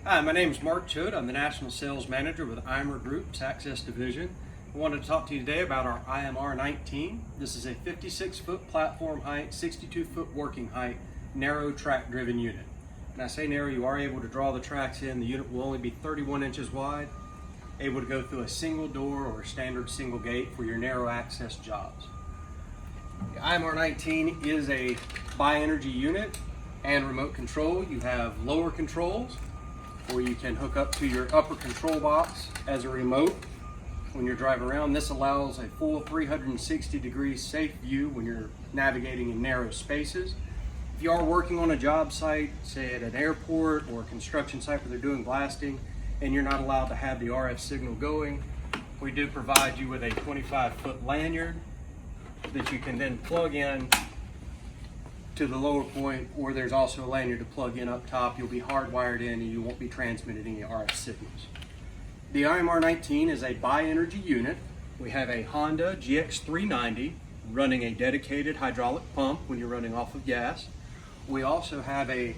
Hi, my name is Mark Choate. I'm the National Sales Manager with IMER Group's Access Division. I wanted to talk to you today about our IMR 19. This is a 56-foot platform height, 62-foot working height, narrow track-driven unit. When I say narrow, you are able to draw the tracks in. The unit will only be 31 inches wide, able to go through a single door or a standard single gate for your narrow access jobs. The IMR 19 is a bi-energy unit and remote control. You have lower controls, or you can hook up to your upper control box as a remote when you're driving around. This allows a full 360-degree safe view when you're navigating in narrow spaces. If you are working on a job site, say at an airport or a construction site where they're doing blasting, and you're not allowed to have the RF signal going, we do provide you with a 25-foot lanyard that you can then plug in to the lower point, or there's also a lanyard to plug in up top. You'll be hardwired in and you won't be transmitting any RF signals. The IMR 19 is a bi-energy unit. We have a Honda GX390 running a dedicated hydraulic pump when you're running off of gas. We also have a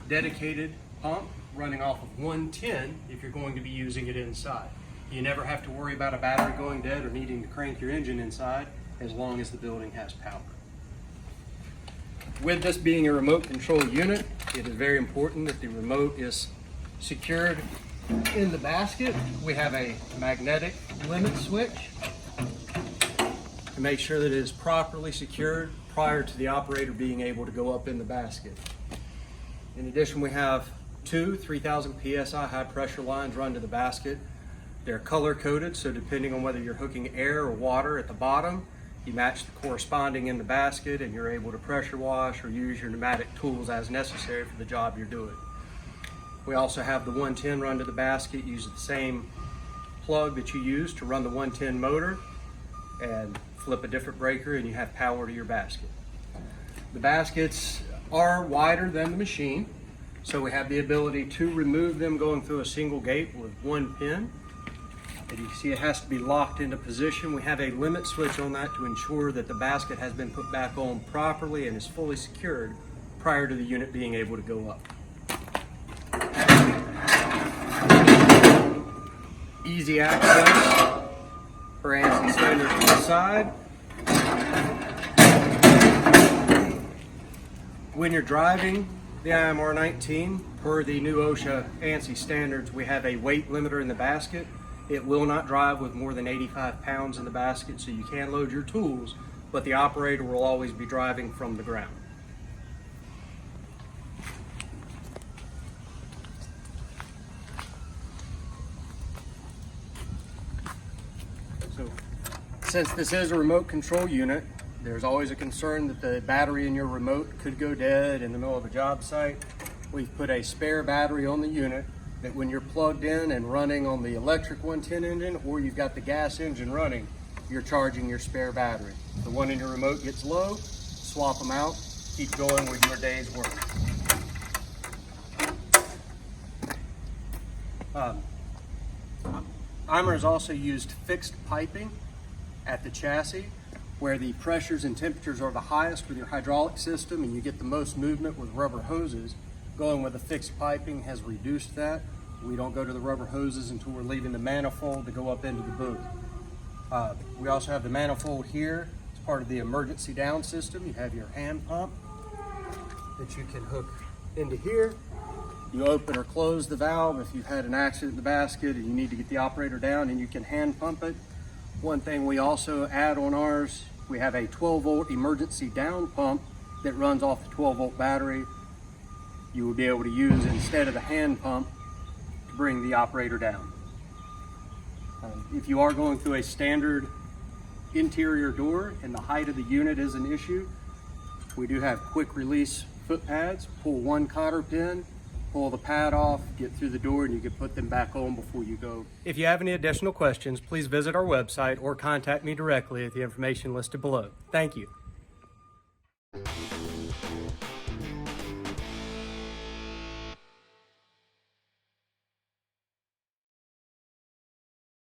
dedicated pump running off of 110 if you're going to be using it inside. You never have to worry about a battery going dead or needing to crank your engine inside as long as the building has power. With this being a remote control unit, it is very important that the remote is secured in the basket. We have a magnetic limit switch to make sure that it is properly secured prior to the operator being able to go up in the basket. In addition, we have two 3,000 PSI high pressure lines run to the basket. They're color coded, so depending on whether you're hooking air or water at the bottom, you match the corresponding in the basket and you're able to pressure wash or use your pneumatic tools as necessary for the job you're doing. We also have the 110 run to the basket. Use the same plug that you use to run the 110 motor and flip a different breaker and you have power to your basket. The baskets are wider than the machine, so we have the ability to remove them going through a single gate with one pin. And you can see it has to be locked into position. We have a limit switch on that to ensure that the basket has been put back on properly and is fully secured prior to the unit being able to go up. Easy access for ANSI standard to the side. When you're driving the IMR 19, per the new OSHA ANSI standards, we have a weight limiter in the basket. It will not drive with more than 85 pounds in the basket, so you can load your tools, but the operator will always be driving from the ground. So, since this is a remote control unit, there's always a concern that the battery in your remote could go dead in the middle of a job site. We've put a spare battery on the unit that when you're plugged in and running on the electric 110 engine, or you've got the gas engine running, you're charging your spare battery. If the one in your remote gets low, swap them out, keep going with your day's work. IMER has also used fixed piping at the chassis where the pressures and temperatures are the highest with your hydraulic system and you get the most movement with rubber hoses. Going with the fixed piping has reduced that. We don't go to the rubber hoses until we're leaving the manifold to go up into the booth. We also have the manifold here. It's part of the emergency down system. You have your hand pump that you can hook into here. You open or close the valve if you've had an accident in the basket and you need to get the operator down, and you can hand pump it. One thing we also add on ours, we have a 12-volt emergency down pump that runs off the 12-volt battery. You will be able to use instead of the hand pump to bring the operator down. If you are going through a standard interior door and the height of the unit is an issue, we do have quick release foot pads. Pull one cotter pin, pull the pad off, get through the door, and you can put them back on before you go. If you have any additional questions, please visit our website or contact me directly at the information listed below. Thank you.